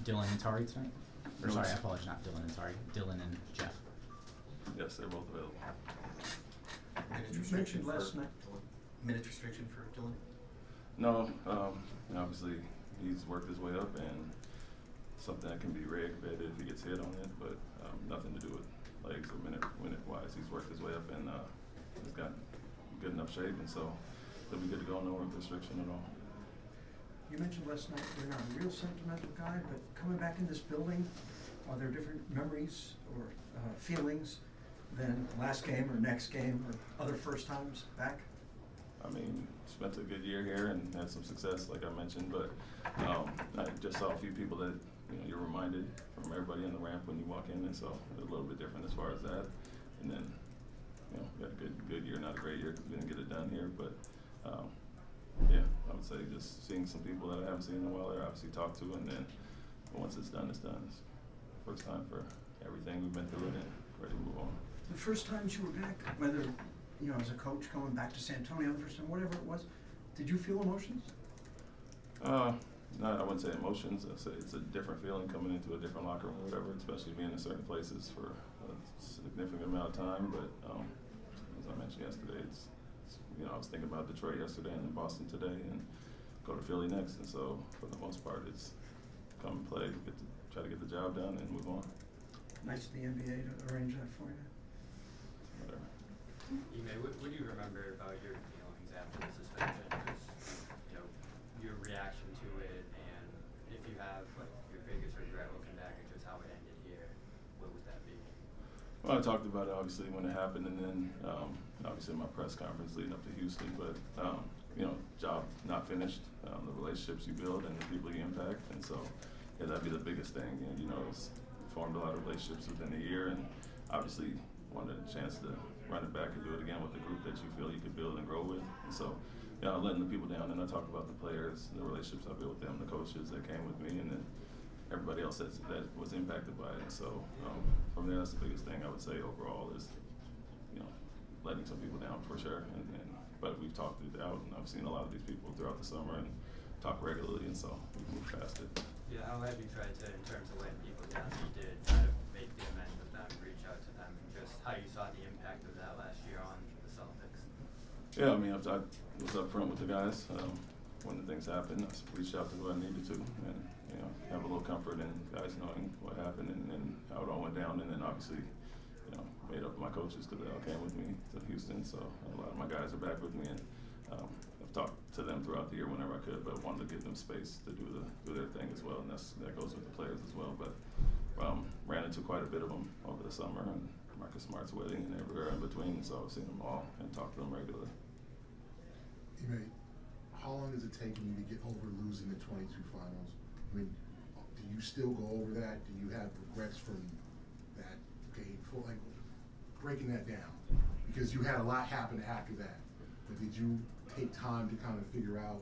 Dylan and Tari tonight? Or No, sorry, I it's- apologize, not Dylan and Tari. Dylan and Jeff. Yes, they're both available. Minute You restriction mentioned for last night. Dylan. Minute restriction for Dylan. No, obviously he's worked his way up, and something that can be re-aggravated if he gets hit on it, but nothing to do with legs or minute wise. He's worked his way up, and he's got good enough shape, and so he'll be good to go. No restriction at all. You mentioned last night you're not a real sentimental guy, but coming back in this building, are there different memories or feelings than last game or next game or other first times back? I mean, spent a good year here and had some success, like I mentioned, but I just saw a few people that, you're reminded from everybody on the ramp when you walk in, and so it's a little bit different as far as that. And then, we had a good year, not a great year because we didn't get it done here, but yeah, I would say just seeing some people that I haven't seen in a while there, obviously talk to, and then once it's done, it's done. It's first time for everything we've been through it and ready to move on. The first times you were back, whether, as a coach coming back to San Antonio the first time, whatever it was, did you feel emotions? No, I wouldn't say emotions. I'd say it's a different feeling coming into a different locker room or whatever, especially being in certain places for a significant amount of time. But as I mentioned yesterday, I was thinking about Detroit yesterday and then Boston today and go to Philly next. And so for the most part, it's come and play, try to get the job done and move on. Nice of the NBA to arrange that for you. Whatever. Ime, what do you remember about your feelings after the suspension? Just, your reaction to it, and if you have your biggest regret looking back at just how it ended here, what would that be? Well, I talked about it obviously when it happened, and then obviously in my press conference leading up to Houston. But job not finished, the relationships you build and the people you impact, and so that'd be the biggest thing. And it's formed a lot of relationships within a year, and obviously wanted a chance to run it back and do it again with the group that you feel you could build and grow with. And so, letting the people down, and I talk about the players, the relationships I built with them, the coaches that came with me, and then everybody else that was impacted by it. And so from there, that's the biggest thing I would say overall is, letting some people down for sure. But we've talked it out, and I've seen a lot of these people throughout the summer and talk regularly, and so we've moved past it. Yeah, how have you tried to, in terms of letting people down, you did try to make the amends with them, reach out to them, and just how you saw the impact of that last year on the Celtics? Yeah, I mean, I was up front with the guys. When the things happened, I reached out to who I needed to, and have a little comfort in guys knowing what happened and how it all went down, and then obviously, made up with my coaches because they all came with me to Houston. So a lot of my guys are back with me, and I've talked to them throughout the year whenever I could, but wanted to give them space to do their thing as well, and that goes with the players as well. But ran into quite a bit of them over the summer, and Marcus Smart's wedding and everywhere in between, so I've seen them all and talked to them regularly. How long is it taking you to get over losing the 22 finals? I mean, do you still go over that? Do you have regrets from that game? Breaking that down, because you had a lot happen after that. But did you take time to kind of figure out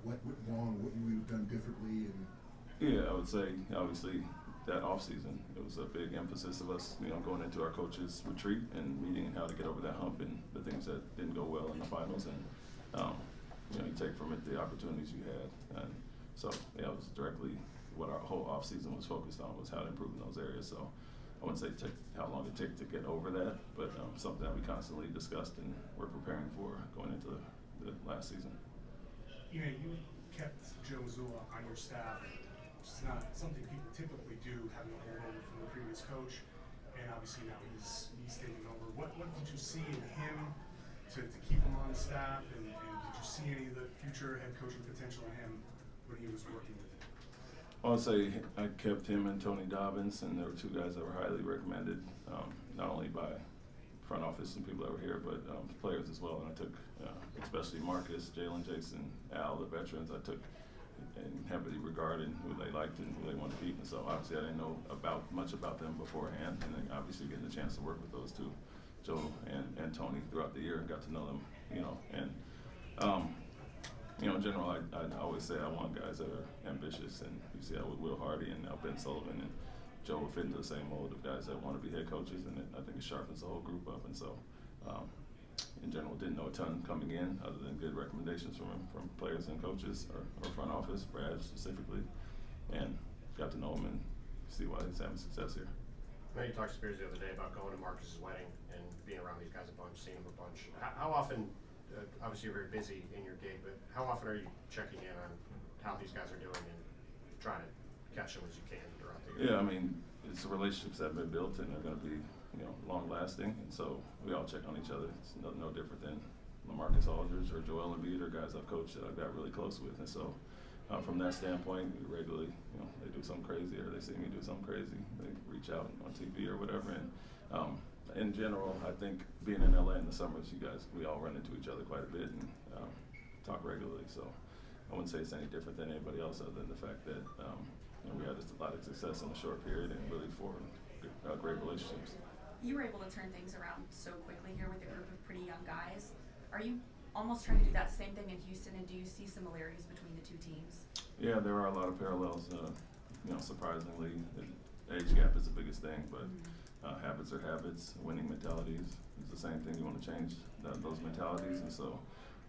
what went wrong, what you would have done differently? And yeah, I would say obviously that off season, it was a big emphasis of us, going into our coaches' retreat and meeting how to get over that hump and the things that didn't go well in the finals, and you take from it the opportunities you had, and so it was directly what our whole off season was focused on, was how to improve in those areas. So I wouldn't say how long it took to get over that, but something that we constantly discussed and we're preparing for going into the last season. You kept Joe Mazzulla on your staff, which is not something people typically do, having a holdover from the previous coach, and obviously now he's taking over. What did you see in him to keep him on staff, and did you see any of the future head coaching potential in him when he was working with him? I'll say I kept him and Tony Dobbins, and there were two guys that were highly recommended, not only by front office and people that were here, but players as well. And I took, especially Marcus, Jalen, Jason, Al, the veterans, I took and heavily regarded who they liked and who they wanted to keep. And so obviously I didn't know much about them beforehand, and then obviously getting the chance to work with those two, Joe and Tony, throughout the year, and got to know them, and in general, I always say I want guys that are ambitious, and you see that with Will Hardy and now Ben Sullivan, and Joe will fit into the same mold of guys that want to be head coaches, and I think it sharpens the whole group up. And so, in general, didn't know a ton coming in other than good recommendations from players and coaches or front office, Brad specifically, and got to know him and see why he's having success here. I know you talked to Spears the other day about going to Marcus's wedding and being around these guys a bunch, seeing them a bunch. How often, obviously you're very busy in your gig, but how often are you checking in on how these guys are doing and trying to catch them as you can throughout the year? Yeah, I mean, it's the relationships that have been built and they're going to be, you know, long lasting, and so we all check on each other. It's no different than LaMarcus Aldridge or Joel Embiid or guys I've coached that I've got really close with, and so from that standpoint, we regularly, you know, they do something crazy or they see me do something crazy, they reach out on TV or whatever, and in general, I think being in LA in the summers, we all run into each other quite a bit and talk regularly, so I wouldn't say it's any different than anybody else other than the fact that you know, we had just a lot of success in a short period and really formed great relationships. You were able to turn things around so quickly here with a group of pretty young guys. Are you almost trying to do that same thing in Houston, and do you see similarities between the two teams? Yeah, there are a lot of parallels. You know, surprisingly, the age gap is the biggest thing, but habits are habits. Winning mentalities is the same thing. You want to change those mentalities, and so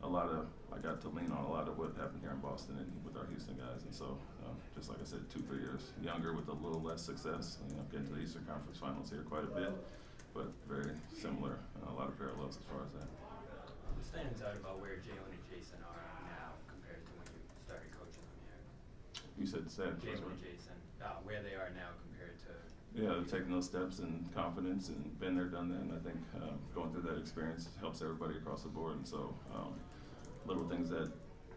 I got to lean on a lot of what happened here in Boston and with our Houston guys, and so just like I said, 2-3 years younger with a little less success. You know, getting to the Eastern Conference Finals here quite a bit, but very similar. A lot of parallels as far as that. What stands out about where Jalen and Jason are now compared to when you started coaching them here? You said Jalen and Jason, where they are now compared to. Yeah, they're taking those steps and confidence and been there, done that, and I think going through that experience helps everybody across the board, and so little things that,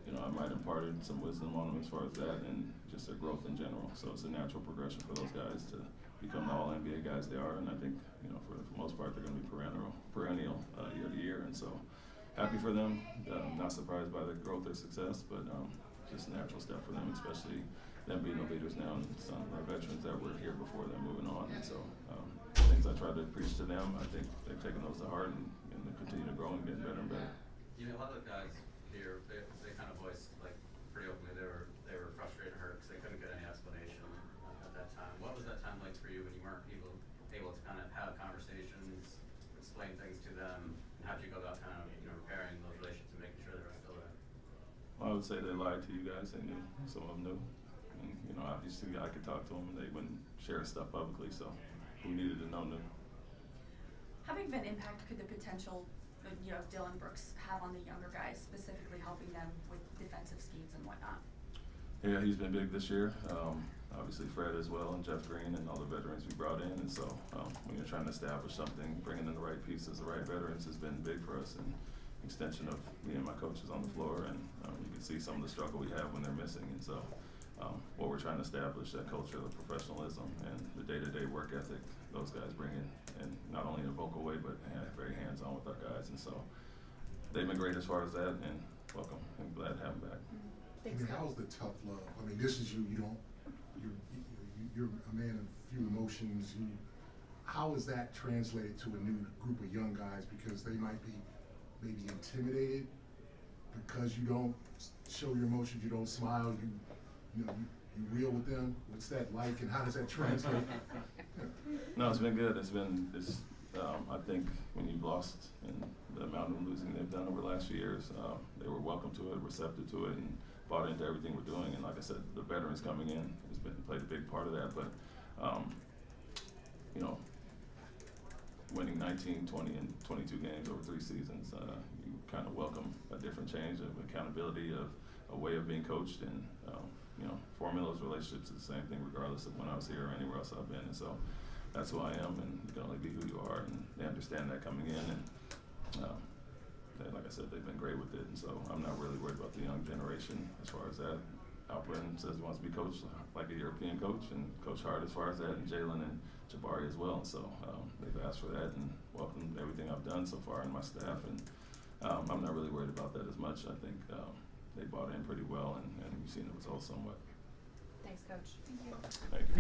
you know, I might have imparted some wisdom on them as far as that and just their growth in general. So it's a natural progression for those guys to become the all-NBA guys they are, and I think, you know, for the most part, they're going to be perennial year to year, and so happy for them. Not surprised by the growth or success, but just a natural step for them, especially them being the leaders now and some of our veterans that were here before them moving on. And so things I try to preach to them, I think they've taken those to heart and continue to grow and get better and better. You know, a lot of the guys here, they kind of voiced, like, pretty openly they were frustrated and hurt because they couldn't get any explanation at that time. What was that time like for you when you weren't able to kind of have conversations, explain things to them, and how did you go about kind of, you know, repairing those relationships and making sure they were still there? Well, I would say they lied to you guys. They knew. Some of them knew. And, you know, obviously I could talk to them and they wouldn't share stuff publicly, so who needed to know knew. How big of an impact could the potential, you know, of Dylan Brooks have on the younger guys, specifically helping them with defensive schemes and whatnot? Yeah, he's been big this year. Obviously Fred as well, and Jeff Green and all the veterans we brought in, and so when you're trying to establish something, bringing in the right pieces, the right veterans has been big for us, and extension of me and my coaches on the floor, and you can see some of the struggle we have when they're missing, and so what we're trying to establish, that culture of professionalism and the day-to-day work ethic those guys bring in, and not only in a vocal way, but very hands-on with our guys, and so they've been great as far as that, and welcome, and glad to have them back. I mean, how's the tough love? I mean, this is you. You're a man of few emotions. How is that translated to a new group of young guys? Because they might be maybe intimidated because you don't show your emotions, you don't smile, you real with them. What's that like, and how does that translate? No, it's been good. I think when you've lost and the amount of losing they've done over the last few years, they were welcome to it, receptive to it, and bought into everything we're doing. And like I said, the veterans coming in has played a big part of that. But you know, winning 19, 20, and 22 games over 3 seasons, you kind of welcome a different change of accountability, of a way of being coached, and you know, forming those relationships is the same thing regardless of when I was here or anywhere else I've been. And so that's who I am, and you can only be who you are, and they understand that coming in, and like I said, they've been great with it, and so I'm not really worried about the young generation as far as that. Alperin says he wants to be coached like a European coach, and coach hard as far as that, and Jalen and Jabari as well, and so they've asked for that and welcomed everything I've done so far in my staff, and I'm not really worried about that as much. I think they bought in pretty well, and we've seen the results somewhat. Thanks, Coach. Thank you. Thank you.